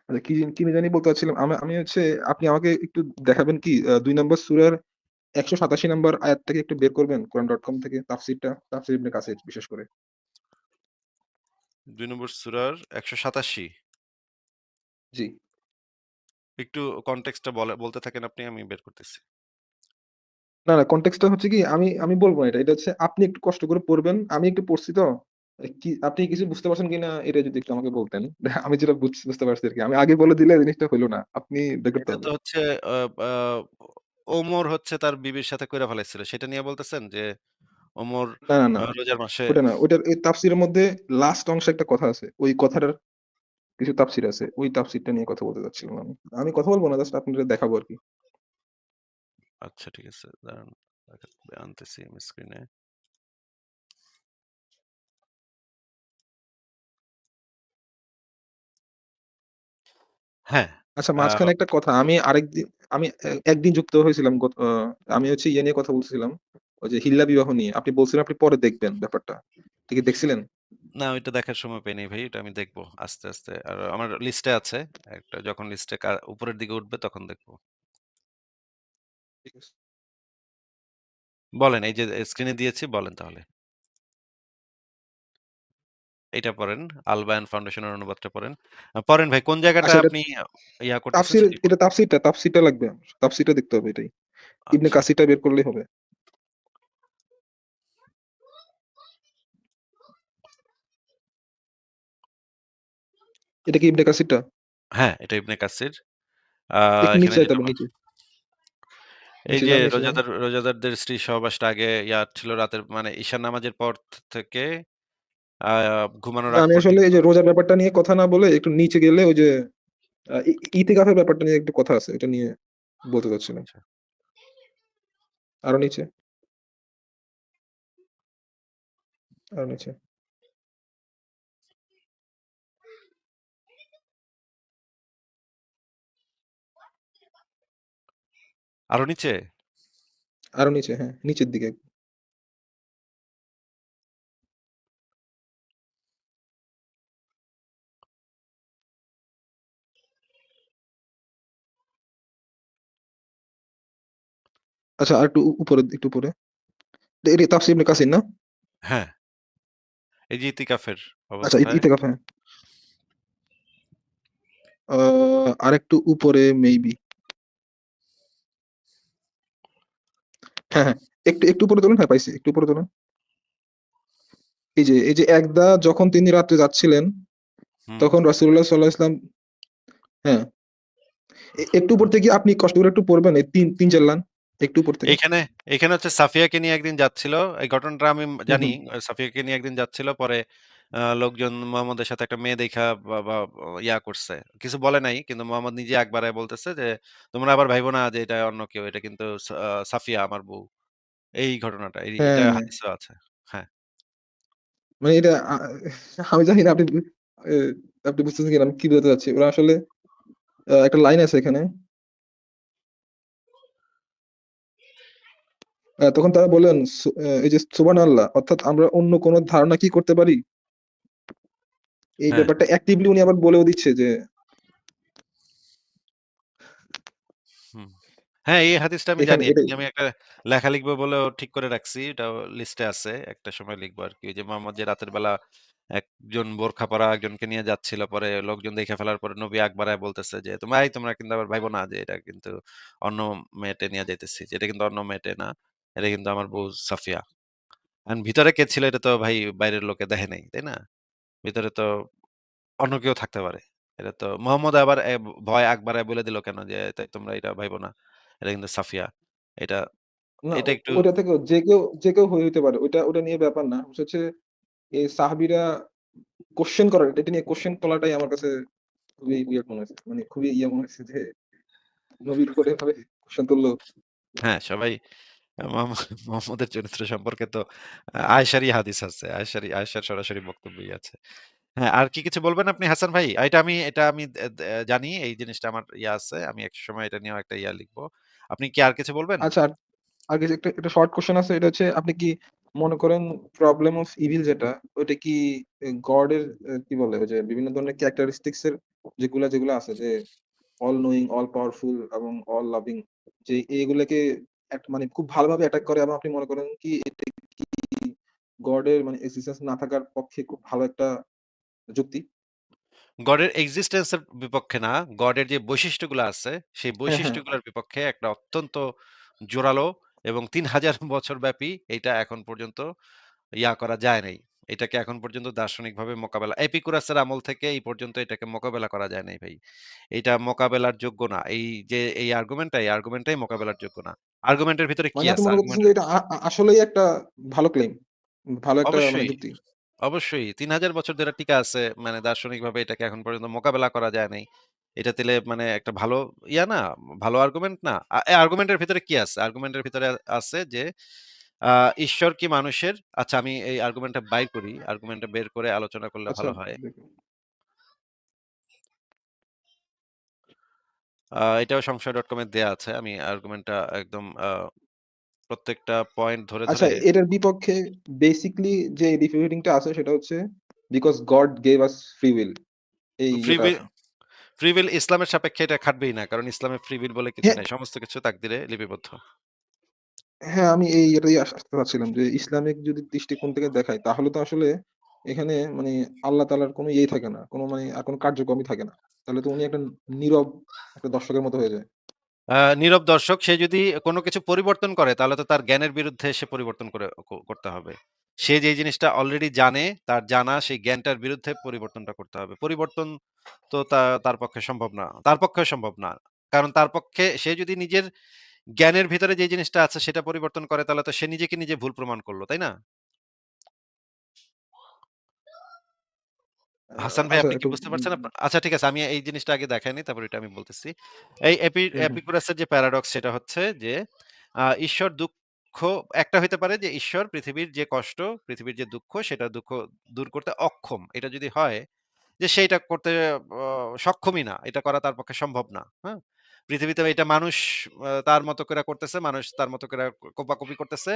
আচ্ছা কি জানি বলতে চাচ্ছিলাম। আমি হচ্ছে আপনি আমাকে একটু দেখাবেন কি ২ নম্বর সূরার ১৮৭ নম্বর আয়াত থেকে একটু বের করবেন Quran.com থেকে তাফসীরটা, তাফসীর ইবনে কাসির বিশেষ করে। ২ নম্বর সূরার ১৮৭। জি। একটু কনটেক্সট টা বলতে থাকেন আপনি, আমি বের করতেছি। না, কনটেক্সট টা হচ্ছে কি আমি বলব না এটা। এটা হচ্ছে আপনি একটু কষ্ট করে পড়বেন। আমি একটু পড়ছি তো। কি আপনি কিছু বুঝতে পারছেন কিনা এটা যদি একটু আমাকে বলতেন। আমি যেটা বুঝতে পারছি আরকি। আমি আগে বলে দিলে জিনিসটা হইল না। আপনি বের করতে এটা হবে। তো হচ্ছে আ আ ওমর হচ্ছে তার বিবির সাথে কইরা ফেলাইছিল। সেটা নিয়ে বলতেছেন যে ওমর না। রোজার মাসে ওটা না। ওইটার এই তাফসীরের মধ্যে লাস্ট অংশে একটা কথা আছে। ওই কথাটার কিছু তাফসীর আছে। ওই তাফসীরটা নিয়ে কথা বলতে চাচ্ছিলাম আমি। আমি কথা বলব না, জাস্ট আপনাদের দেখাবো আরকি। আচ্ছা ঠিক আছে। দাঁড়ান আনতেছি আমি স্ক্রিনে। হ্যাঁ, আচ্ছা আ মাঝখানে একটা কথা। আমি একদিন যুক্ত হয়েছিলাম আমি হচ্ছে ইয়ে নিয়ে কথা বলছিলাম। ওই যে হিল্লা বিবাহ নিয়ে। আপনি বলছিলেন আপনি পরে দেখবেন ব্যাপারটা। এটা কি দেখছিলেন? না ওইটা দেখার সময় পাই নাই ভাই। ওটা আমি দেখব আস্তে। আর আমার লিস্টে আছে। একটা যখন লিস্টে উপরের দিকে উঠবে তখন দেখব। ঠিক আছে। বলেন এই যে স্ক্রিনে দিয়েছি বলেন তাহলে। এইটা পড়েন। আল বায়ান ফাউন্ডেশনের অনুবাদটা পড়েন। পড়েন ভাই কোন জায়গাটা আচ্ছা এটা আপনি ইয়া করতেছেন সেটি পড়েন। তাফসীরটা লাগবে আমার। তাফসীরটা দেখতে হবে এটাই। ইবনে আচ্ছা। কাসিরটা বের করলেই হবে। এটা কি ইবনে কাসিরটা? হ্যাঁ, এটা ইবনে কাসির। আ একটু নিচে এখানে যাইতে যেটা হবে নিচে। এই নিচে যে যান, নিচে যান। রোজাদারদের স্ত্রী সহবাসটা আগে ছিল রাতের মানে ঈশার নামাজের পর থেকে আ ঘুমানোর না আগ আমি আসলে পর্যন্ত। এই যে রোজার ব্যাপারটা নিয়ে কথা না বলে একটু নিচে গেলে ওই যে ইতিকাফের ব্যাপারটা নিয়ে একটু কথা আছে। এটা নিয়ে বলতে চাচ্ছিলাম। আচ্ছা। আরো নিচে, আরো নিচে। আরো নিচে? আরো নিচে, হ্যাঁ, নিচের দিকে। আচ্ছা আরেকটু উপরে, একটু উপরে। এটা তাফসীর ইবনে কাসির না? হ্যাঁ, এই যে ইতিকাফের আচ্ছা অবস্থায়। ইতিকাফ, হ্যাঁ। আ আরেকটু উপরে মেবি। হ্যাঁ। একটু উপরে তোলেন। হ্যাঁ, পাইছি। একটু উপরে তোলেন। এই যে একদা যখন তিনি রাত্রে যাচ্ছিলেন, হুম। তখন রাসূলুল্লাহ সাল্লাল্লাহু আলাইহি ওয়াসাল্লাম, হ্যাঁ, একটু উপর থেকে আপনি কষ্ট করে একটু পড়বেন। এই ৩-৪ লাইন একটু উপর থেকে। এইখানে এইখানে হচ্ছে সাফিয়াকে নিয়ে একদিন যাচ্ছিল। এই ঘটনাটা আমি হুম, জানি। হুম। সাফিয়াকে নিয়ে একদিন যাচ্ছিল। পরে লোকজন মোহাম্মদের সাথে একটা মেয়ে দেইখা বা ইয়া করছে। কিছু বলে নাই। কিন্তু মোহাম্মদ নিজে আগ বাড়ায় বলতেছে যে, "তোমরা আবার ভাইবো না যে এটা অন্য কেউ। এটা কিন্তু সাফিয়া আমার বউ।" এই ঘটনাটা। এটা হ্যাঁ, হাদিসেও আছে। হ্যাঁ, মানে এটা আমি জানি না এ আপনি বুঝতেছেন কিনা আমি কি বোঝাতে চাচ্ছি। ওরা আসলে একটা লাইন আছে এখানে। তখন তারা বললেন এই যে সুবহানাল্লাহ, অর্থাৎ আমরা অন্য কোন ধারণা কি করতে পারি? এই হ্যাঁ। ব্যাপারটা অ্যাক্টিভলি উনি আবার বলেও দিচ্ছে যে হুম। হ্যাঁ, এই হাদিসটা আমি এখানে জানি। এটা এটাই। নিয়ে আমি একটা লেখা লিখবো বলেও ঠিক করে রাখছি। এটাও লিস্টে আছে। একটা সময় লিখবো আরকি। ওই যে মোহাম্মদ যে রাতের বেলা একজন বোরখা পরা একজনকে নিয়ে যাচ্ছিল। পরে লোকজন দেখে ফেলার পরে নবী আগ বাড়ায় বলতেছে যে, তোমরা কিন্তু আবার ভাইবো না যে এটা কিন্তু অন্য মেয়েটে নিয়ে যাইতেছি। যে এটা কিন্তু অন্য মেয়েটে না। এটা কিন্তু আমার বউ সাফিয়া। এখন ভিতরে কে ছিল এটা তো ভাই বাইরের লোকে দেখে নাই। তাই না? ভিতরে তো অন্য কেউ থাকতে পারে। এটা তো মোহাম্মদ আবার ভয় আগ বাড়ায় বলে দিল কেন যে, তাই তোমরা এটা ভাইবো না। এটা কিন্তু সাফিয়া। এটা না এটা একটু ওইটা থেকেও যে কেউ হইতে পারে। ওটা নিয়ে ব্যাপার না। হচ্ছে এই সাহাবীরা কোয়েশ্চেন করার, এটা নিয়ে কোয়েশ্চেন তোলাটাই আমার কাছে খুবই উইয়ার্ড মনে হয়েছে। মানে খুবই ইয়ে মনে হয়েছে যে নবীর উপরে এভাবে কোয়েশ্চেন তুললো। হ্যাঁ, সবাই মোহাম্মদের চরিত্র সম্পর্কে তো আয়েশারই হাদিস আছে। আয়েশার সরাসরি বক্তব্যই আছে। হ্যাঁ, আর কি কিছু বলবেন আপনি হাসান ভাই? এটা আমি দে দে জানি এই জিনিসটা আমার আছে। আমি একটা সময় এটা নিয়েও একটা লিখবো। আপনি কি আর কিছু বলবেন? আচ্ছা আর কিছু একটা শর্ট কোয়েশ্চেন আছে। এটা হচ্ছে আপনি কি মনে করেন প্রবলেম অফ ইভিল যেটা, ওইটা কি গডের কি বলে ওই যে বিভিন্ন ধরনের ক্যারেক্টারিস্টিক্স এর যেগুলা আছে যে অল নোয়িং, অল পাওয়ারফুল এবং অল লাভিং, যে এগুলাকে মানে খুব ভালোভাবে অ্যাটাক করে, এবং আপনি মনে করেন কি এটা কি গডের মানে এক্সিস্টেন্স না থাকার পক্ষে খুব ভালো একটা যুক্তি? গডের এক্সিস্টেন্স এর বিপক্ষে না, গডের যে বৈশিষ্ট্যগুলো আছে, সেই হ্যাঁ, হ্যাঁ। বৈশিষ্ট্যগুলোর বিপক্ষে একটা অত্যন্ত জোরালো এবং ৩,০০০ বছর ব্যাপী এইটা এখন পর্যন্ত করা যায় নাই। এটাকে এখন পর্যন্ত দার্শনিকভাবে মোকাবেলা এপিকুরাসের আমল থেকে এই পর্যন্ত এটাকে মোকাবেলা করা যায় নাই ভাই। এইটা মোকাবেলার যোগ্য না। এই আর্গুমেন্টটাই মোকাবেলার যোগ্য না। আর্গুমেন্টের ভিতরে কি মানে আপনি আছে? মনে করতেছেন যে এটা আসলেই একটা ভালো ক্লেম, ভালো একটা মানে অবশ্যই, যুক্তি। অবশ্যই ৩,০০০ বছর ধরে টিকে আছে। মানে দার্শনিকভাবে এটাকে এখন পর্যন্ত মোকাবেলা করা যায় নাই। এটা দিলে মানে একটা ভালো না? ভালো আর্গুমেন্ট না? এই আর্গুমেন্টের ভিতরে কি আছে? আর্গুমেন্টের ভিতরে আছে যে আ ঈশ্বর কি মানুষের আচ্ছা আমি এই আর্গুমেন্টটা বাইর করি। আর্গুমেন্টটা বের করে আলোচনা করলে আচ্ছা, ভালো হয়। দেখুন। এটাও সংশয়.com এ দেয়া আছে। আমি আর্গুমেন্টটা একদম প্রত্যেকটা পয়েন্ট ধরে, আচ্ছা, ধরে এটার বিপক্ষে বেসিক্যালি যে রিফিউটিং টা আছে সেটা হচ্ছে because god gave us free will, এই ফ্রি ইয়েটা উইল আছে। ফ্রি উইল ইসলামের সাপেক্ষে এটা খাটবেই না। কারণ ইসলামে ফ্রি উইল বলে কিছু হ্যাঁ, নাই। সমস্ত কিছু তাকদিরে লিপিবদ্ধ। হ্যাঁ, আমি এই এটাই আসতে চাচ্ছিলাম যে ইসলামিক যদি দৃষ্টিকোণ থেকে দেখাই তাহলে তো আসলে এখানে মানে আল্লাহ তাআলার কোনো ইয়েই থাকে না। কোনো মানে আর কোনো কার্যক্রমই থাকে না। তাহলে তো উনি একটা নীরব একটা দর্শকের মতো হয়ে যায়। নীরব দর্শক সে যদি কোন কিছু পরিবর্তন করে তাহলে তো তার জ্ঞানের বিরুদ্ধে সে পরিবর্তন করতে হবে। সে যেই জিনিসটা অলরেডি জানে, তার জানা সেই জ্ঞানটার বিরুদ্ধে পরিবর্তনটা করতে হবে। পরিবর্তন তো তার পক্ষে সম্ভব না। তার পক্ষেও সম্ভব না। কারণ তার পক্ষে সে যদি নিজের জ্ঞানের ভিতরে যে জিনিসটা আছে সেটা পরিবর্তন করে তাহলে তো সে নিজেকে নিজে ভুল প্রমাণ করল, তাই না? হাসান ভাই আচ্ছা আপনি কি একটু বুঝতে পারছেন? আচ্ছা ঠিক আছে আমি এই জিনিসটা আগে দেখাইনি তারপর এটা আমি বলতেছি। এই হুম, হুম। এপিকুরাসের যে প্যারাডক্স সেটা হচ্ছে যে ঈশ্বর দুঃখ একটা হইতে পারে যে ঈশ্বর পৃথিবীর যে কষ্ট, পৃথিবীর যে দুঃখ সেটা দুঃখ দূর করতে অক্ষম। এটা যদি হয় যে সে এটা করতে সক্ষমই না। এটা করা তার পক্ষে সম্ভব না। হ্যাঁ? পৃথিবীতে এটা মানুষ তার মতো করে করতেছে, মানুষ তার মতো করে কোপাকুপি করতেছে।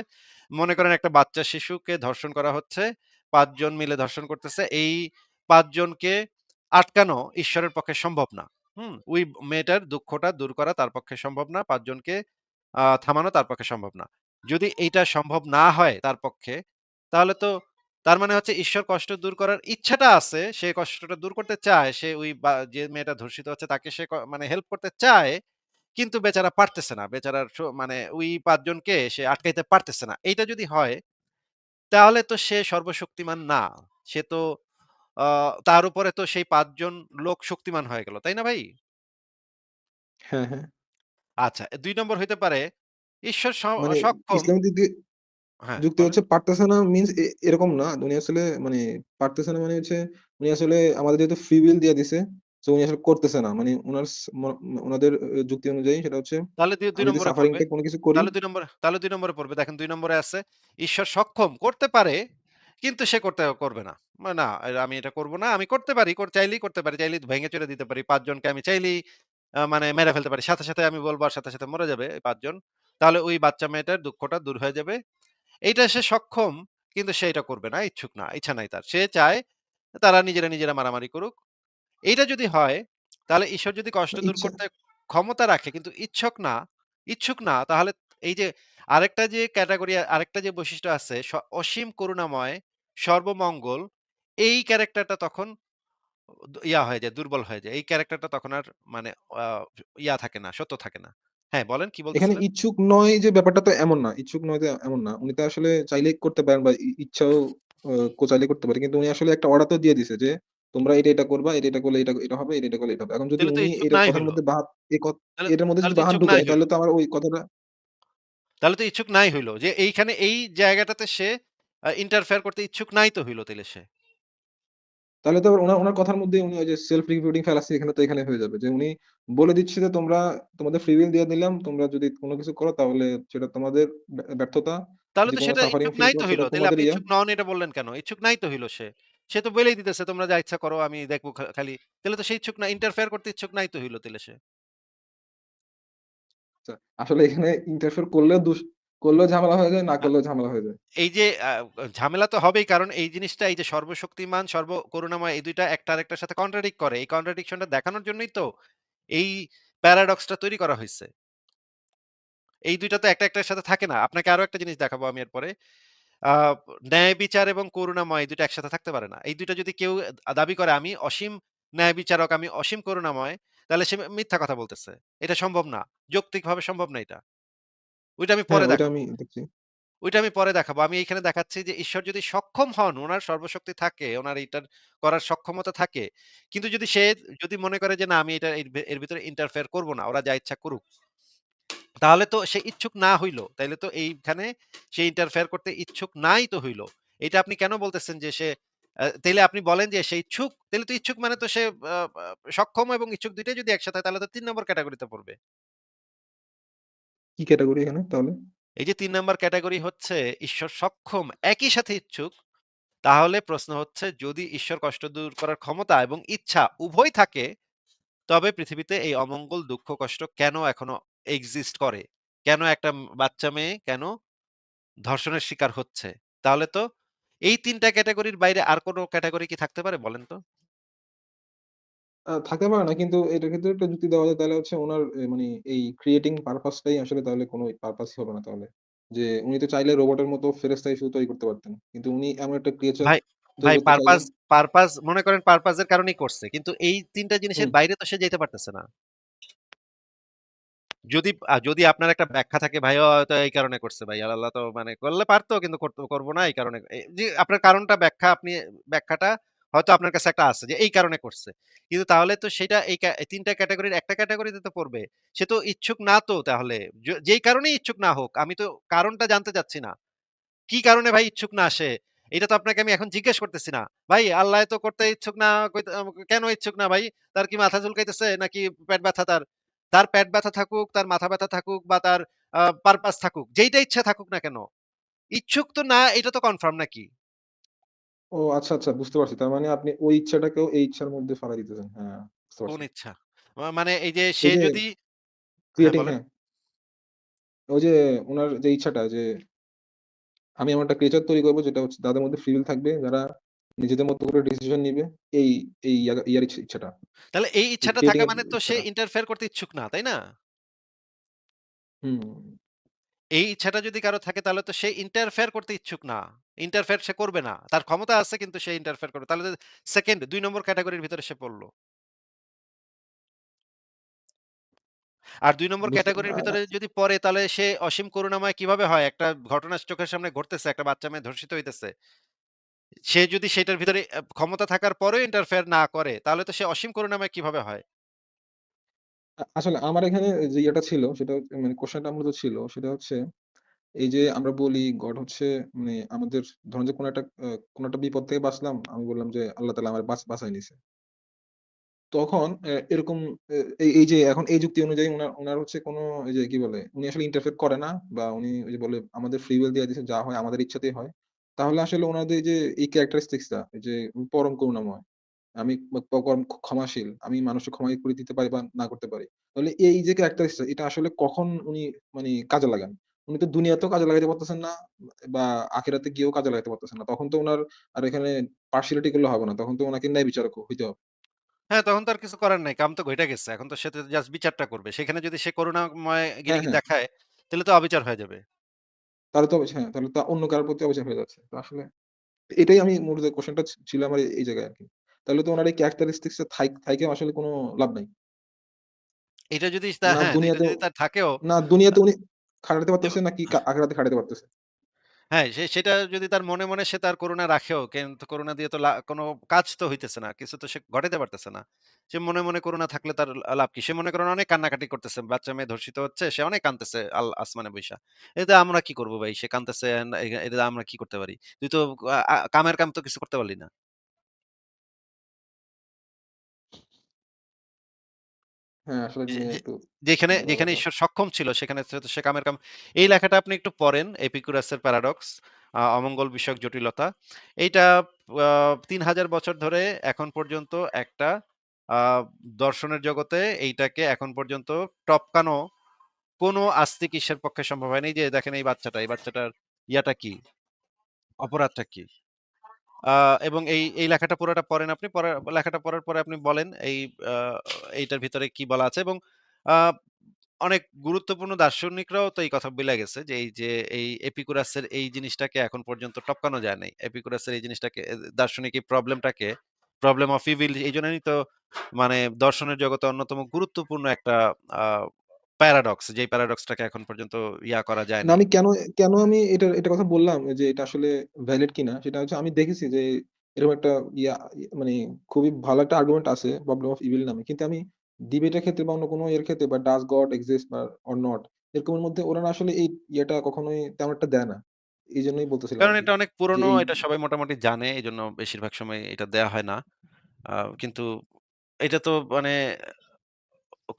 মনে করেন একটা বাচ্চা শিশুকে ধর্ষণ করা হচ্ছে। ৫ জন মিলে ধর্ষণ করতেছে। এই ৫ জনকে আটকানো ঈশ্বরের পক্ষে সম্ভব না। ওই মেয়েটার দুঃখটা দূর করা তার পক্ষে সম্ভব না। ৫ জনকে থামানো তার পক্ষে সম্ভব না। যদি এইটা সম্ভব না হয় তার পক্ষে, তাহলে তো তার মানে হচ্ছে ঈশ্বর কষ্ট দূর করার ইচ্ছাটা আছে। সে কষ্টটা দূর করতে চায়। সে ওই যে মেয়েটা ধর্ষিত হচ্ছে তাকে সে মানে হেল্প করতে চায়। কিন্তু বেচারা পারতেছে না। বেচারার মানে ওই ৫ জনকে সে আটকাইতে পারতেছে না। এইটা যদি হয় তাহলে তো সে সর্বশক্তিমান না। সে তো আ তার উপরে তো সেই ৫ জন লোক শক্তিমান হয়ে গেল। তাই না ভাই? হ্যাঁ, হ্যাঁ। আচ্ছা ২ নম্বর হইতে পারে ঈশ্বর মানে সক্ষম ইসলামের দিক দিয়ে হ্যাঁ, যুক্তি বলেন। হচ্ছে পারতেছে না মিনস এরকম না। উনি আসলে মানে পারতেছে না মানে হচ্ছে উনি আসলে আমাদের যেহেতু ফ্রি উইল দিয়ে দিছে, সো উনি আসলে করতেছে না। মানে উনার উনাদের যুক্তি অনুযায়ী সেটা হচ্ছে তাহলে ২ আমি যদি নম্বরে সাফারিং পড়বে। টা কোনো কিছু করি। তাহলে ২ নম্বরে পড়বে। দেখেন ২ নম্বরে আছে ঈশ্বর সক্ষম করতে পারে কিন্তু সে করবে না। না আমি এটা করব না। আমি করতে পারি, চাইলেই করতে পারি। চাইলেই ভেঙে চুরে দিতে পারি। ৫ জনকে আমি চাইলেই মানে মেরে ফেলতে পারি। সাথে, সাথে আমি বলব আর সাথে, সাথে মরে যাবে এই ৫ জন। তাহলে ওই বাচ্চা মেয়েটার দুঃখটা দূর হয়ে যাবে। এইটা সে সক্ষম কিন্তু সে এটা করবে না, ইচ্ছুক না। ইচ্ছা নাই তার। সে চায় তারা নিজেরা মারামারি করুক। এইটা যদি হয়, তাহলে ঈশ্বর যদি কষ্ট দূর ইচ্ছা করতে ক্ষমতা রাখে কিন্তু ইচ্ছুক না তাহলে এই যে আরেকটা যে ক্যাটেগরি আরেকটা যে বৈশিষ্ট্য আছে অসীম করুণাময়, সর্বমঙ্গল এই ক্যারেক্টারটা তখন হয়ে যায়, দুর্বল হয়ে যায়। এই ক্যারেক্টারটা তখন আর মানে আ থাকে না, সত্য থাকে না। হ্যাঁ, বলেন কি এখানে বলতেছিলেন? ইচ্ছুক নয় যে ব্যাপারটা তো এমন না। ইচ্ছুক নয় যে এমন না। উনি তো আসলে চাইলেই করতে পারেন বা ইচ্ছাও চাইলেই করতে পারে। কিন্তু উনি আসলে একটা অর্ডার তো দিয়ে দিছে যে, "তোমরা এটা করবা, এটা করলে এটা হবে, এটা করলে এটা হবে।" এখন যদি তাহলে তো উনি ইচ্ছুক এটার নাই কথার হইল। মধ্যে বাহাত এ কত তাহলে এটার মধ্যে তাহলে যদি তো বাহাত ইচ্ছুক নাই ঢুকায় হইল। তাহলে তো আমার ওই কথাটা তাহলে তো ইচ্ছুক নাই হইল। যে এইখানে এই জায়গাটাতে সে ইন্টারফেয়ার করতে ইচ্ছুক নাই তো হইল তাইলে সে। তাহলে তো আবার উনার কথার মধ্যেই উনি ওই যে সেলফ রিক্রুটিং ফ্যালাসি এখানে তো এখানে হয়ে যাবে। যে উনি বলে দিচ্ছে যে, "তোমরা তোমাদের ফ্রি উইল দিয়ে দিলাম। তোমরা যদি কোন কিছু করো তাহলে সেটা তোমাদের ব্যর্থতা। তাহলে যদি তো কোন সেটা সাফারিং ইচ্ছুক ফিল নাই তো করো হইল। সেটা তাইলে তোমাদের আপনি ইয়া।" ইচ্ছুক নন এটা বললেন কেন? ইচ্ছুক নাই তো হইল সে। সে তো বলেই দিতেছে তোমরা যা ইচ্ছা করো আমি দেখব খালি। তাহলে তো সে ইচ্ছুক না ইন্টারফেয়ার করতে ইচ্ছুক নাই তো হইল তাইলে সে। আচ্ছা, আসলে এখানে ইন্টারফেয়ার করলেও দোষ, করলেও ঝামেলা হয়ে যায়, না আ করলেও ঝামেলা হয়ে যায়। এই যে ঝামেলা তো হবেই, কারণ এই জিনিসটা, এই যে সর্বশক্তিমান, করুণাময়, এই ২ টা একটা আরেকটার সাথে কন্ট্রাডিক্ট করে। এই কন্ট্রাডিকশন টা দেখানোর জন্যই তো এই প্যারাডক্স টা তৈরি করা হইছে। এই ২ টা তো একটা একটার সাথে থাকে না। আপনাকে আরো একটা জিনিস দেখাবো আমি এরপরে। আ ন্যায় বিচার এবং করুণাময়, এই ২ টা একসাথে থাকতে পারে না। এই ২ টা যদি কেউ দাবি করে আমি অসীম ন্যায় বিচারক, আমি অসীম করুণাময়, তাহলে সে মিথ্যা কথা বলতেছে। এটা সম্ভব না। যৌক্তিকভাবে সম্ভব না এটা। ওইটা আমি হ্যাঁ, পরে ওইটা আমি দেখাবো। দেখছি। ওইটা আমি পরে দেখাবো। আমি এইখানে দেখাচ্ছি যে ঈশ্বর যদি সক্ষম হন, উনার সর্বশক্তি থাকে, উনার এইটার করার সক্ষমতা থাকে। কিন্তু যদি সে যদি মনে করে যে না, আমি এটা এর ভিতরে ইন্টারফেয়ার করব না। ওরা যা ইচ্ছা করুক। তাহলে তো সে ইচ্ছুক না হইল। তাইলে তো এইখানে সে ইন্টারফেয়ার করতে ইচ্ছুক নাই তো হইল। এটা আপনি কেন বলতেছেন যে সে তাইলে আপনি বলেন যে সে ইচ্ছুক, তাইলে তো ইচ্ছুক মানে তো সে আ আ সক্ষম এবং ইচ্ছুক ২ টাই যদি একসাথে হয়, তাহলে তো ৩ নম্বর ক্যাটেগরিতে পড়বে। কি ক্যাটেগরি এখানে তাহলে? এই যে ৩ নম্বর ক্যাটেগরি হচ্ছে ঈশ্বর সক্ষম, একই সাথে ইচ্ছুক। তাহলে প্রশ্ন হচ্ছে, যদি ঈশ্বর কষ্ট দূর করার ক্ষমতা এবং ইচ্ছা উভয় থাকে, তবে পৃথিবীতে এই অমঙ্গল, দুঃখ, কষ্ট কেন এখনো এক্সিস্ট করে? কেন একটা বাচ্চা মেয়ে কেন ধর্ষণের শিকার হচ্ছে? তাহলে তো এই ৩ টা ক্যাটেগরির বাইরে আর কোন ক্যাটেগরি কি থাকতে পারে বলেন তো? থাকতে পারে না, কিন্তু এটার ক্ষেত্রে একটা যুক্তি দেওয়া যায়, তাহলে হচ্ছে উনার মানে এই ক্রিয়েটিং পারপাস টাই আসলে তাহলে কোন পারপাসই হবে না তাহলে। যে উনি তো চাইলে রোবটের মতো ফেরেশতাই শুধু তৈরি করতে পারতেন। কিন্তু উনি এমন একটা ক্রিয়েচার ভাই, তৈরি ভাই করতে চাইলেন। পারপাস মনে করেন পারপাস এর কারণেই করছে। কিন্তু এই ৩ টা জিনিসের হুম। বাইরে তো সে যাইতে পারতেছে না। যদি আপনার একটা ব্যাখ্যা থাকে, ভাই ও হয়তো এই কারণে করছে ভাই। আল্লাহ তো মানে করলে পারতো, কিন্তু করব না এই কারণে। যে আপনার কারণটা ব্যাখ্যাটা হয়তো আপনার কাছে একটা আছে যে এই কারণে করছে। কিন্তু তাহলে তো সেটা এই ৩ টা ক্যাটেগরির একটা ক্যাটেগরিতে তো পড়বে। সে তো ইচ্ছুক না তো তাহলে। যেই কারণেই ইচ্ছুক না হোক, আমি তো কারণটা জানতে চাচ্ছি না। কি কারণে ভাই ইচ্ছুক না সে? এটা তো আপনাকে আমি এখন জিজ্ঞেস করতেছি না। ভাই আল্লাহ তো করতে ইচ্ছুক না, কেন ইচ্ছুক না ভাই? তার কি মাথা চুলকাইতেছে নাকি পেট ব্যথা তার? তার পেট ব্যথা থাকুক, তার মাথা ব্যথা থাকুক বা তার পারপাস থাকুক, যেইটা ইচ্ছা থাকুক না কেন? ইচ্ছুক তো না, এটা তো কনফার্ম নাকি? ও আচ্ছা, আচ্ছা, বুঝতে পারছি। তার মানে আপনি ওই ইচ্ছাটাকেও এই ইচ্ছার মধ্যে ফালাই দিতেছেন। হ্যাঁ, বুঝতে কোন পারছি। ইচ্ছা? মানে এই যে এই সে যে যদি হ্যাঁ, ক্রিয়েটিং, বলেন। হ্যাঁ, ওই যে উনার যে ইচ্ছাটা যে আমি এমন একটা ক্রিয়েচার তৈরি করব যেটা হচ্ছে তাদের মধ্যে ফ্রি উইল থাকবে, যারা নিজেদের মতো করে ডিসিশন নিবে। এই এই ইয়ার ইচ্ছাটা। তাহলে এই এই ইচ্ছাটা ক্রিয়েটিং থাকা এর মানে তো সে ইচ্ছাটা। ইন্টারফেয়ার করতে ইচ্ছুক না, তাই না? হুম। এই ইচ্ছাটা যদি কারো থাকে, তাহলে তো সে ইন্টারফেয়ার করতে ইচ্ছুক না। ইন্টারফেয়ার সে করবে না। তার ক্ষমতা আছে, কিন্তু সে ইন্টারফেয়ার করবে। তাহলে তো 2 নম্বর ক্যাটেগরির ভিতরে সে পড়ল। আর ২ নম্বর বুঝতে ক্যাটেগরির ভিতরে যদি পড়ে, তাহলে সে অসীম করুণাময় কিভাবে হয়? একটা ঘটনা চোখের সামনে ঘটতেছে, একটা বাচ্চা মেয়ে ধর্ষিত হইতেছে। সে যদি সেটার ভিতরে ক্ষমতা থাকার পরেও ইন্টারফেয়ার না করে, তাহলে তো সে অসীম করুণাময় কিভাবে হয়? আসলে আমার এখানে যে ইয়েটা ছিল সেটা মানে কোয়েশ্চেনটা মূলত ছিল সেটা হচ্ছে এই যে আমরা বলি গড হচ্ছে মানে আমাদের ধরেন যে কোন একটা বিপদ থেকে বাঁচলাম। আমি বললাম যে আল্লাহ তাআলা আমারে বাঁচায় নিছে। তখন এরকম এই যে এখন এই যুক্তি অনুযায়ী উনার হচ্ছে কোনো এই যে কি বলে উনি আসলে ইন্টারফেয়ার করে না, বা উনি ওই যে বলে আমাদের ফ্রি উইল দিয়ে দিয়েছে, যা হয় আমাদের ইচ্ছাতেই হয়। তাহলে আসলে উনাদের যে এই ক্যারেক্টারিস্টিক্স টা এই যে পরম করুণাময়, আমি পরম ক্ষমাশীল, আমি মানুষকে ক্ষমা করে দিতে পারি বা না করতে পারি। তাহলে এই যে ক্যারেক্টারিস্টিক্স এটা আসলে কখন উনি মানে কাজে লাগান? উনি তো দুনিয়াতেও কাজে লাগাইতে পারতেছেন না, বা আখিরাতে গিয়েও কাজে লাগাইতে পারতেছেন না। তখন তো উনার আর এখানে পার্সিয়ালিটি করলে হবে না। তখন তো উনাকে ন্যায় বিচারক হইতে হবে। হ্যাঁ, তখন তো আর কিছু করার নাই। কাম তো ঘইটা গেছে। এখন তো সে তো জাস্ট বিচারটা করবে। সেখানে যদি সে করুণাময় গিরি হ্যাঁ, হ্যাঁ। দেখায়, তাহলে তো অবিচার হয়ে যাবে। তাহলে তো হ্যাঁ, তাহলে তো অন্য কারো প্রতি অবিচার হয়ে যাচ্ছে। তো আসলে এটাই আমি মূলত কোয়েশ্চেনটা ছিল আমার এই জায়গায় আরকি। তাহলে তো উনার এই ক্যারেক্টারিস্টিক্স এ থাইকা আসলে কোনো লাভ নাই। এটা যদি তা না হ্যাঁ, এটা দুনিয়াতেও যদি তার থাকেও না দুনিয়াতে উনি খাটাতে এব পারতেছে নাকি আখিরাতে খাটাতে পারতেছে। হ্যাঁ, সেটা যদি তার মনে, মনে সে তার করুণা রাখেও, কিন্তু করুণা দিয়ে তো কোনো কাজ তো হইতেছে না। কিছু তো সে ঘটাইতে পারতেছে না। সে মনে, মনে করুণা থাকলে তার লাভ কি? সে মনে করেন অনেক কান্নাকাটি করতেছে। বাচ্চা মেয়ে ধর্ষিত হচ্ছে। সে অনেক কাঁদতেছে আসমানে বইসা। এতে আমরা কি করব ভাই? সে কাঁদতেছে, এতে আমরা কি করতে পারি? তুই তো কামের কাম তো কিছু করতে পারলি না। হ্যাঁ, আসলে যে দুনিয়া যে একটু যেখানে ঝামেলার যেখানে ব্যাপার। ঈশ্বর সক্ষম ছিল, সেখানে তো সে কামের কাম। এই লেখাটা আপনি একটু পড়েন, এপিকুরাসের প্যারাডক্স, অমঙ্গল বিষয়ক জটিলতা। এইটা ৩,০০০ বছর ধরে এখন পর্যন্ত একটা আ দর্শনের জগতে এইটাকে এখন পর্যন্ত টপকানো কোনো আস্তিক ঈশ্বরের পক্ষে সম্ভব হয় না। এই যে দেখেন এই বাচ্চাটার ইয়াটা কি? অপরাধটা কি? আ এবং এই লেখাটা পুরাটা পড়েন আপনি। লেখাটা পড়ার পরে আপনি বলেন আ এইটার ভিতরে কি বলা আছে এবং আ অনেক গুরুত্বপূর্ণ দার্শনিকরাও তো এই কথা বইলা গেছে যে এই এপিকুরাসের এই জিনিসটাকে এখন পর্যন্ত টপকানো যায় নাই। এপিকুরাসের এই জিনিসটাকে দার্শনিক এই প্রবলেমটাকে প্রবলেম অফ ইভিল এইজন্যই তো মানে দর্শনের জগতে অন্যতম গুরুত্বপূর্ণ একটা আ প্যারাডক্স যেই প্যারাডক্সটাকে এখন পর্যন্ত ইয়া করা যায় না নাই। আমি কেন আমি এটা কথা বললাম যে এটা আসলে ভ্যালিড কিনা সেটা হচ্ছে আমি দেখেছি যে এরকম একটা মানে খুবই ভালো একটা আর্গুমেন্ট আছে প্রবলেম অফ ইভিল নামে। কিন্তু আমি ডিবেটের ক্ষেত্রে বা অন্য কোনো এর ক্ষেত্রে বা ডাজ গড এক্সিস্ট বা অর নট এরকমের মধ্যে ওরা না আসলে এই ইয়েটা কখনোই তেমন একটা দেয় না। এইজন্যই বলতেছিলাম কারণ আরকি। এটা অনেক যে পুরনো, এই এটা সবাই মোটামুটি জানে। এজন্য বেশিরভাগ সময় এটা দেয়া হয় না। কিন্তু এটা তো মানে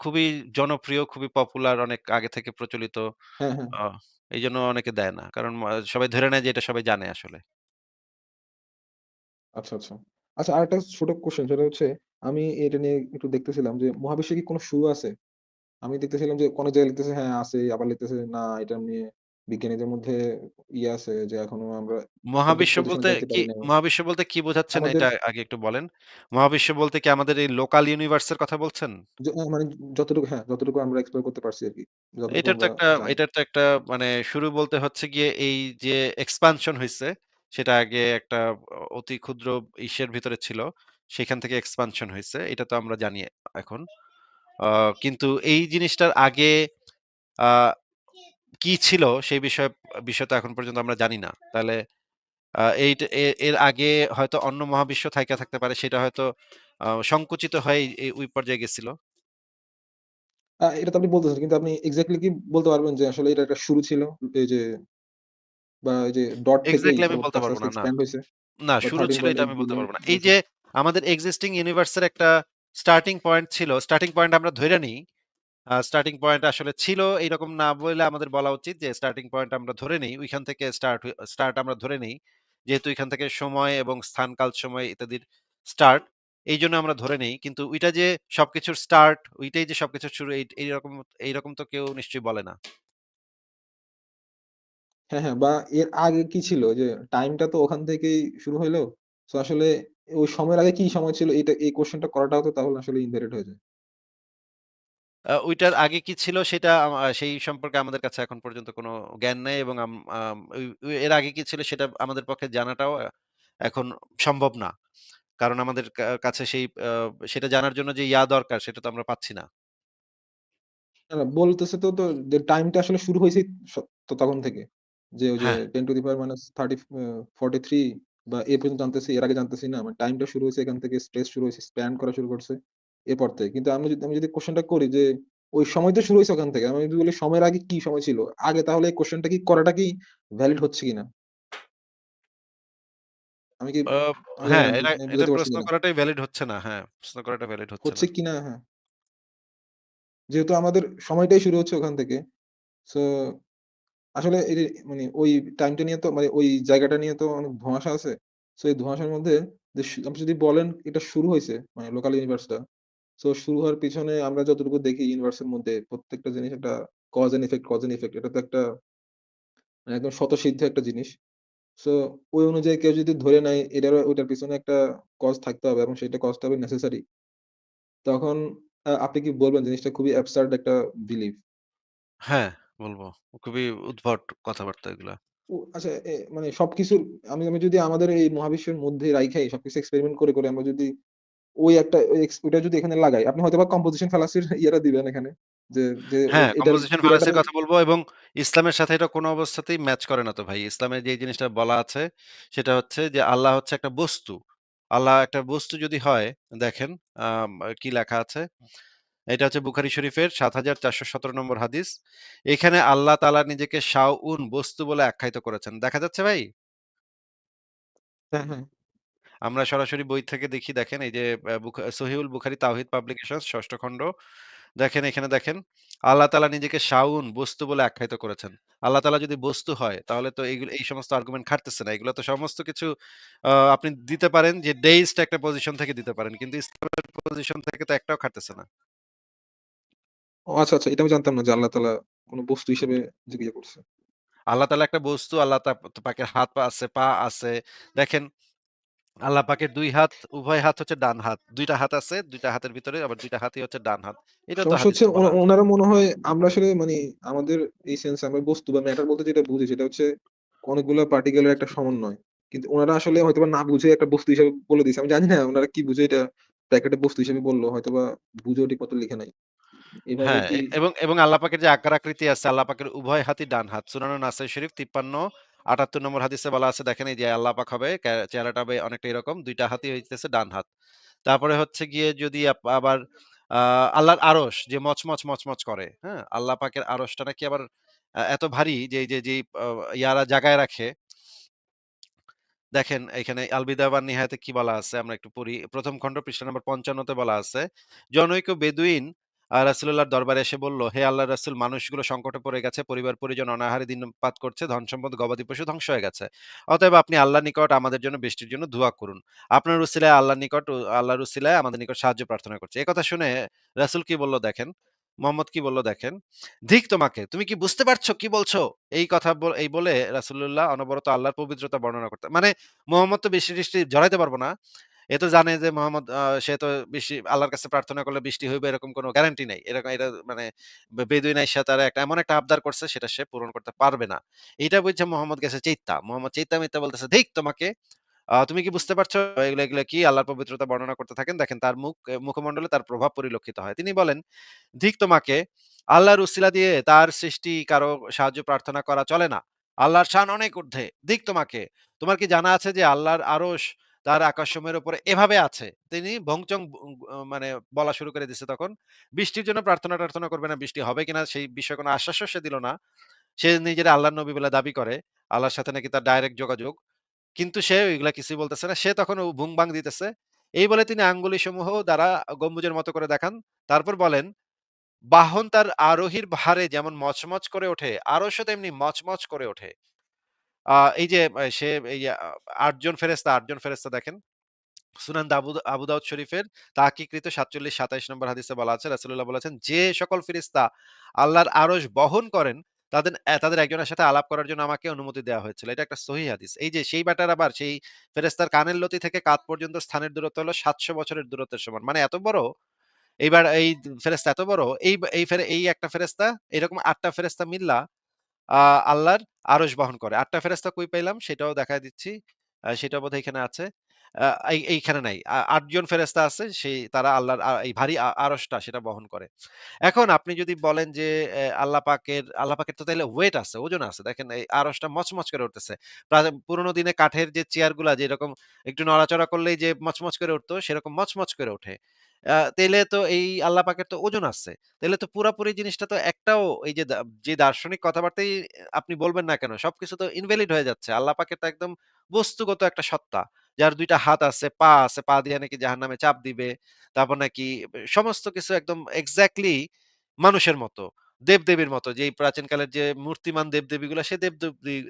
খুবই জনপ্রিয়, খুবই পপুলার, অনেক আগে থেকে প্রচলিত। হ্যাঁ, হ্যাঁ। আ এইজন্য অনেকে দেয় না। কারণ সবাই ধরে নেয় যে এটা সবাই জানে আসলে। আচ্ছা, আচ্ছা। আচ্ছা আরেকটা ছোট কোয়েশ্চেন সেটা হচ্ছে আমি এটা নিয়ে একটু দেখতেছিলাম যে মহাবিশ্বে কি কোনো শুরু আছে? আমি দেখতেছিলাম যে কোন জায়গায় লিখতেছে হ্যাঁ আছে, আবার লিখতেছে না এটা নিয়ে বিজ্ঞানীদের মধ্যে আছে যে এখনো আমরা সঠিক মহাবিশ্ব পজিশনে বলতে যাইতে কি পারি নাই। মহাবিশ্ব বলতে কি বোঝাচ্ছেন আমাদের এটা আগে একটু বলেন। মহাবিশ্ব বলতে কি আমাদের এই লোকাল ইউনিভার্স এর কথা বলছেন? মানে যতটুকু আমরা এক্সপ্লোর করতে পারছি আরকি। যতটুকু এটার তো আমরা একটা জানি। এটার তো একটা মানে শুরু বলতে হচ্ছে গিয়ে এই যে এক্সপানশন হইছে, সেটা আগে একটা অতি ক্ষুদ্র ইসের ভিতরে ছিল। সেখান থেকে এক্সপানশন হইছে। এটা তো আমরা জানি এখন। আ কিন্তু এই জিনিসটার আগে আ কি ছিল সেই বিষয় তো এখন পর্যন্ত আমরা জানি না। তাহলে এইটা এর আগে হয়তো অন্য মহাবিশ্ব থাইকা থাকতে পারে। সেটা হয়তো সংকুচিত হয়ে ওই পর্যায়ে গেছিল। এটা তো আপনি বলতেছেন কিন্তু আপনি এক্সাক্টলি কি বলতে পারবেন যে আসলে এটা একটা শুরু ছিল? এই যে বা এই যে ডট থেকেই এক্সাক্টলি আমি বলতে পরবর্তীতে আস্তে, পারব আস্তে না, না। এক্সপ্যান্ড হইছে না, বা শুরু ছিল এটা 13.8 আমি বলতে বিলিয়ন পারব না। এই বলছে। যে আমাদের এক্সিস্টিং ইউনিভার্স এর একটা স্টার্টিং পয়েন্ট ছিল। স্টার্টিং পয়েন্ট আমরা ধইরা নিই। স্টার্টিং পয়েন্ট আসলে ছিল এইরকম না বইলে আমাদের বলা উচিত যে স্টার্টিং পয়েন্ট আমরা ধরে নেই। ওইখান থেকে স্টার্ট আমরা ধরে নেই। যেহেতু এখান থেকে সময় এবং স্থান, কাল, সময় ইত্যাদির স্টার্ট। এইজন্য আমরা ধরে নেই। কিন্তু ওইটা যে সবকিছুর স্টার্ট, ওইটাই যে সবকিছুর শুরু এইরকম তো কেউ নিশ্চয়ই বলে না। হ্যাঁ, হ্যাঁ। বা এর আগে কি ছিল? যে টাইমটা তো ওখান থেকেই শুরু হইলো। সো আসলে ওই সময়ের আগে কি সময় ছিল? এই কোয়েশ্চেনটা করাটাও তো তাহলে আসলে ইনভ্যালিড হয়ে যায়। ওইটার আগে কি ছিল সেটা সেই সম্পর্কে আমাদের কাছে এখন পর্যন্ত কোনো জ্ঞান নেই এবং আম আম ওই ওই এর আগে কি ছিল সেটা আমাদের পক্ষে জানাটাও এখন সম্ভব না। কারণ আমাদের কাছে সেটা জানার জন্য যে দরকার সেটা তো আমরা পাচ্ছি না। না, না বলতেছে তো যে টাইমটা আসলে শুরু হইছেই স তো তখন থেকে। যে ওই যে হ্যাঁ। 10 টু দি পাওয়ার মাইনাস 43 বা এ পর্যন্ত জানতেছি, এর আগে জানতেছি না। মানে টাইমটা শুরু হইছে এখান থেকে, স্পেস শুরু হইছে, স্প্যান করা শুরু করছে এরপর থেকে। কিন্তু আমি যদি কোয়েশ্চেনটা করি যে ওই সময় তো শুরু হইছে ওখান থেকে। আমি যদি বলি সময়ের আগে কি সময় ছিল? আগে তাহলে এই কোয়েশ্চেনটা কি করাটা কি ভ্যালিড হচ্ছে কিনা? আমি কি আ আমি জানি হ্যাঁ, না এটা এটা বুঝাতে পারছি প্রশ্ন কিনা? করাটাই ভ্যালিড হচ্ছে না। হ্যাঁ, প্রশ্ন করাটা ভ্যালিড হচ্ছে না। হচ্ছে কিনা হ্যাঁ। যেহেতু আমাদের সময়টাই শুরু হচ্ছে ওখান থেকে। সো আসলে এই যে মানে ওই টাইমটা নিয়ে তো মানে ওই জায়গাটা নিয়ে তো অনেক ধোঁয়াশা আছে। সো এই ধোঁয়াশার মধ্যে যে আপনি যদি বলেন এটা শুরু হইছে মানে লোকাল ইউনিভার্সটা। সো শুরু হওয়ার পিছনে আমরা যতটুকু দেখি ইউনিভার্সের মধ্যে প্রত্যেকটা জিনিস একটা কজ এন্ড ইফেক্ট এটা তো একটা মানে একদম স্বতঃসিদ্ধ একটা জিনিস। সো ওই অনুযায়ী কেউ যদি ধরে নেয় ওইটার পিছনে একটা কজ থাকতে হবে এবং সেটা কজটা হবে নেসেসারি। তখন আপনি কি বলবেন জিনিসটা খুবই অ্যাবসার্ড একটা বিলিভ। হ্যাঁ, বলব। খুবই উদ্ভট কথাবার্তা এগুলা। আচ্ছা মানে সবকিছুর আমি যদি আমাদের এই মহাবিশ্বের মধ্যে রাইখাই সবকিছু এক্সপেরিমেন্ট করে আমরা যদি ওই একটা ওইটা যদি এখানে লাগাই, আপনি হয়তোবা কম্পোজিশন ফ্যালাসির ইয়েটা দিবেন এখানে। যে যে হ্যাঁ, এটার কম্পোজিশন থিওরাটার ফ্যালাসির কথা বলব এবং ইসলামের সাথে এটা কোনো অবস্থাতেই ম্যাচ করে না তো ভাই। ইসলামে যে জিনিসটা বলা আছে সেটা হচ্ছে যে আল্লাহ হচ্ছে একটা বস্তু। আল্লাহ একটা বস্তু যদি হয় দেখেন আম কি লেখা আছে? এটা হচ্ছে বুখারী শরীফের ৭৪১৭ নম্বর হাদিস। এখানে আল্লাহ তাআলা নিজেকে শাওউন বস্তু বলে আখ্যায়িত করেছেন। দেখা যাচ্ছে ভাই? হ্যাঁ, হ্যাঁ। আমরা সরাসরি বই থেকে দেখি দেখেন এই যে সহিহুল বুখারী তাওহীদ পাবলিকেশনস ৬ষ্ঠ খণ্ড। দেখেন এখানে দেখেন আল্লাহ তাআলা নিজেকে শাউন বস্তু বলে আখ্যায়িত করেছেন। আল্লাহ তাআলা যদি বস্তু হয় তাহলে তো এই সমস্ত আর্গুমেন্ট খাটতেছে না। এগুলো তো সমস্ত কিছু আপনি দিতে পারেন যে ডেইস্ট একটা পজিশন থেকে দিতে পারেন। কিন্তু ইসলামের পজিশন থেকে তো একটাও খাটতেছে না। ও আচ্ছা, আচ্ছা এটা আমি জানতাম না যে আল্লাহ তাআলা কোনো বস্তু হিসেবে জিজ্ঞাসা করছে। আল্লাহ তাআলা একটা বস্তু, আল্লাহ পাকের হাত পা আছে, পা আছে। দেখেন আল্লাহ পাকের ২ হাত, উভয় হাত হচ্ছে ডান হাত। ২ টা হাত আছে, ২ টা হাতের ভিতরে আবার ২ টা হাতই হচ্ছে ডান হাত। এটাও তো সমস্যা হচ্ছে হাদিসে বলা আছে। ওনারা মনে হয় আমরা আসলে মানে আমাদের এই সেন্স আমরা বস্তু বা ম্যাটার বলতে যেটা বুঝি সেটা হচ্ছে অনেকগুলো পার্টিকেলের একটা সমন্বয়। কিন্তু ওনারা আসলে হয়তোবা না বুঝে একটা বস্তু হিসেবে বলে দিয়েছে। আমি জানি না উনারা কি বুঝে এটা ব্র্যাকেটে বস্তু হিসেবে বলল। হয়তোবা বুঝেও ঠিকমতো লিখে নাই। এভাবে হ্যাঁ, কি এবং আল্লাহ পাকের যে আকার আকৃতি আছে, আল্লাহ পাকের উভয় হাতই ডান হাত। সূরা নাসাই শরীফ ৫৩-৭৮ নম্বর হাদিসে বলা আছে, দেখেন এই যে আল্লাহ পাক হবে চেহারাটা হবে অনেকটা এরকম, ২ টা হাতই হইতেছে ডান হাত। তারপরে হচ্ছে গিয়ে যদি আবার আল্লাহর আরশ যে মচমচ করে, হ্যাঁ? আল্লাহ পাকের আরশটা নাকি আবার এত ভারী যে এই যে যেই ইয়ারা জাগায় রাখে, দেখেন এখানে আল বিদায়া ওয়ান নিহায়াতে কি বলা আছে আমরা একটু পড়ি। ১ম খণ্ড পৃষ্ঠা নম্বর ৫৫ তে বলা আছে, জনৈক বেদুইন রাসূলুল্লাহর দরবারে এসে বলল, হে আল্লাহর রাসূল, মানুষগুলো সংকটে পড়ে গেছে, পরিবার-পরিজন অনাহারে দিনপাত করছে, ধন-সম্পদ গবাদি পশু ধ্বংস হয়ে গেছে। অতএব আপনি আল্লাহর নিকট আমাদের জন্য বৃষ্টির জন্য দোয়া করুন। আপনার উসিলায় আল্লাহর উসিলায় আমাদের নিকট সাহায্য প্রার্থনা করছি। এ কথা শুনে রাসূল কি বলল দেখেন, মুহাম্মদ কি বলল দেখেন, ধিক তোমাকে! তুমি কি বুঝতে পারছো কি বলছো? এই কথা এই বলে রাসূলুল্লাহ অনবরত আল্লাহর পবিত্রতা বর্ণনা করতেন। মানে মুহাম্মদ তো বৃষ্টি-টিষ্টি ঝরাইতে পারব না। এ তো জানে যে মুহাম্মদ সে তো বৃষ্টি আল্লাহর কাছে প্রার্থনা করলে বৃষ্টি হইবে এরকম কোনো গ্যারান্টি নাই। এটা মানে বেদুইন আইসা তারা এমন একটা আবদার করছে সেটা সে পূরণ করতে পারবে না। এইটা বুইঝা মুহাম্মদ গেছে চেইত্তা। মুহাম্মদ চেইত্তা মিথ্যা বলতেছে, "ধিক তোমাকে! তুমি কি বুঝতে পারছো এগুলা কি?" আল্লাহর পবিত্রতা বর্ণনা করতে থাকেন। দেখেন তার মুখমণ্ডলে তার প্রভাব পরিলক্ষিত হয়। তিনি বলেন, ধিক তোমাকে! আল্লাহর উসিলা দিয়ে তার সৃষ্টি কারো সাহায্য প্রার্থনা করা চলে না। আল্লাহর শান অনেক ঊর্ধ্বে। ধিক তোমাকে! তোমার কি জানা আছে যে আল্লাহর আরশ তার আকাশসমূহের উপরে এভাবে আছে? তিনি ভংচং মানে বলা শুরু করে দিছে তখন। বৃষ্টির জন্য প্রার্থনা-টার্থনা করবে না, বৃষ্টি হবে কিনা সেই বিষয়ে কোনো আশ্বাসও সে দিল না। সে নিজেরে আল্লাহর নবী বলে দাবি করে। আল্লাহর সাথে নাকি তার ডাইরেক্ট যোগাযোগ। কিন্তু সে ওইগুলা কিছুই বলতেছে না। সে তখন ভুং-ভাং দিতেছে। এই বলে তিনি আঙ্গুলিসমূহ দ্বারা গম্বুজের মতো করে দেখান। তারপর বলেন, বাহন তার আরোহীর ভারে যেমন মচমচ করে ওঠে, আরশও তেমনি মচমচ করে ওঠে। এই যে সে এই ৮ জন ফেরেশতা, ৮ জন ফেরেশতা দেখেন। সুনান আবু দাউদ শরীফের তাহকিকৃত ৪৭-২৭ নম্বর হাদিসে বলা আছে, রাসূলুল্লাহ বলেছেন, যে সকল ফেরেশতা আল্লাহর আরশ বহন করেন, তাদের একজনের সাথে আলাপ করার জন্য আমাকে অনুমতি দেওয়া হয়েছিল। এটা একটা সহিহ হাদিস। এই যে সেই ব্যাটার আবার সেই ফেরেশতার কানের লতি থেকে কাঁধ পর্যন্ত স্থানের দূরত্ব হলো ৭০০ বছরের দূরত্বের সমান। মানে এত বড় এইবার এই ফেরেশতা এত বড়, এই একটা ফেরেশতা এরকম ৮ টা ফেরেশতা মিল্লা আ আল্লাহর আরশ বহন করে। ৮ টা ফেরেশতা কই পাইলাম সেটাও দেখায় দিচ্ছি। সেটাও বোধহয় এখানে আছে। এইখানে নাই। ৮ জন ফেরেশতা আছে তারা আল্লাহর এই ভারী আরশটা সেটা বহন করে। এখন আপনি যদি বলেন যে আল্লাহ পাকের তো তাইলে ওয়েট আছে, ওজন আছে। দেখেন এই আরশটা মচমচ করে উঠতেছে। পুরোনো দিনে কাঠের যে চেয়ারগুলা যেরকম একটু নড়াচড়া করলেই যে মচমচ করে উঠতো, সেরকম মচমচ করে ওঠে। তাইলে তো এই আল্লাহ পাকের তো ওজন আছে। তাইলে তো পুরাপুরি জিনিসটা তো একটাও এই যে যে দার্শনিক কথাবার্তাই আপনি বলবেন না কেন, সবকিছু তো ইনভ্যালিড হয়ে যাচ্ছে। আল্লাহ পাকের তো একদম বস্তুগত একটা সত্তা। যার ২ টা হাত আছে, পা আছে, পা দিয়ে নাকি জাহান্নামে চাপ দিবে। তারপর নাকি সমস্ত কিছু একদম এক্সাক্টলি মানুষের মতো। দেবদেবীর মতো। যেই প্রাচীনকালের যে মূর্তিমান দেবদেবীগুলা সে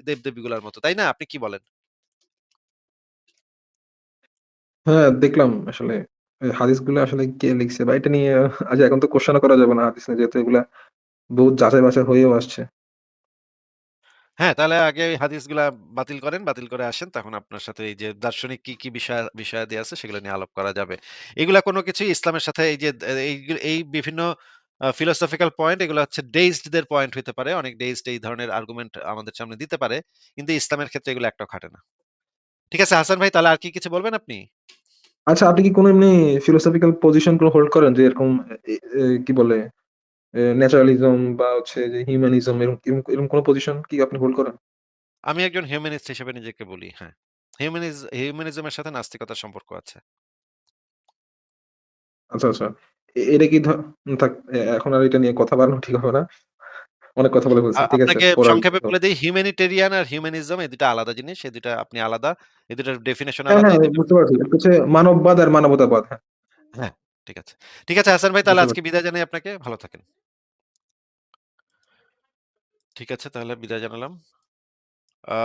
দেবদেবীগুলার মতো। তাই না? আপনি কি বলেন? হ্যাঁ, দেখলাম আসলে হাদিসগুলো আসলে কে লিখছে বা এটা নিয়ে এখন তো কোয়েশ্চেন ও করা যাবে না হাদিস নিয়ে যেহেতু এগুলা বহুত যাচাই-বাছাই হয়েও আসছে। হ্যাঁ, তাহলে আগে ওই হাদিসগুলা বাতিল করেন। বাতিল করে আসেন। তখন আপনার সাথে এই যে দার্শনিক কি বিষয়াদি আছে সেগুলো নিয়ে আলাপ করা যাবে। এগুলা কোন কিছুই ইসলামের সাথে এই যে এই বিভিন্ন philosophical পয়েন্ট এগুলো হচ্ছে ডেইস্ট দের পয়েন্ট হইতে পারে। অনেক ডেইস্ট এই ধরনের আর্গুমেন্ট আমাদের সামনে দিতে পারে। কিন্তু ইসলামের ক্ষেত্রে এগুলো একটাও খাটে না। ঠিক আছে হাসান ভাই, তাহলে আর কি কিছু বলবেন আপনি? আচ্ছা, আপনি কি কোনো এমনি ফিলোসফিক্যাল পজিশন কোন হোল্ড করেন যে এরকম কি বলে ন্যাচারালিজম বা হচ্ছে যে হিউম্যানিজম এরকম কোন পজিশন কি আপনি হোল্ড করেন? আমি একজন হিউম্যানিস্ট হিসেবে নিজেকে বলি, হ্যাঁ। হিউম্যানিজমের সাথে নাস্তিকতার সম্পর্ক আছে। আচ্ছা, আচ্ছা। এটা কি থাক এখন আর এটা নিয়ে কথা বাড়ানো ঠিক হবে না। অনেক কথা বলে ফেলছি। ঠিক আছে। আপনাকে পরে সংক্ষেপে বলে দেই, হিউম্যানিটেরিয়ান আর হিউম্যানিজম এই ২ টা আলাদা জিনিস। এই ২ টা আপনি আলাদা। এই ২ টার ডেফিনিশন হ্যাঁ, আলাদা। হ্যাঁ, এই ২ টা বুঝতে পারছি। এটা হচ্ছে মানববাদ আর মানবতাবাদ। হ্যাঁ, হ্যাঁ, ঠিক আছে। ঠিক আছে হাসান ভাই, তাহলে বুঝতে আজকে পারছি। বিদায় জানাই আপনাকে। ভালো থাকেন। ঠিক আছে, তাহলে বিদায় জানালাম। আ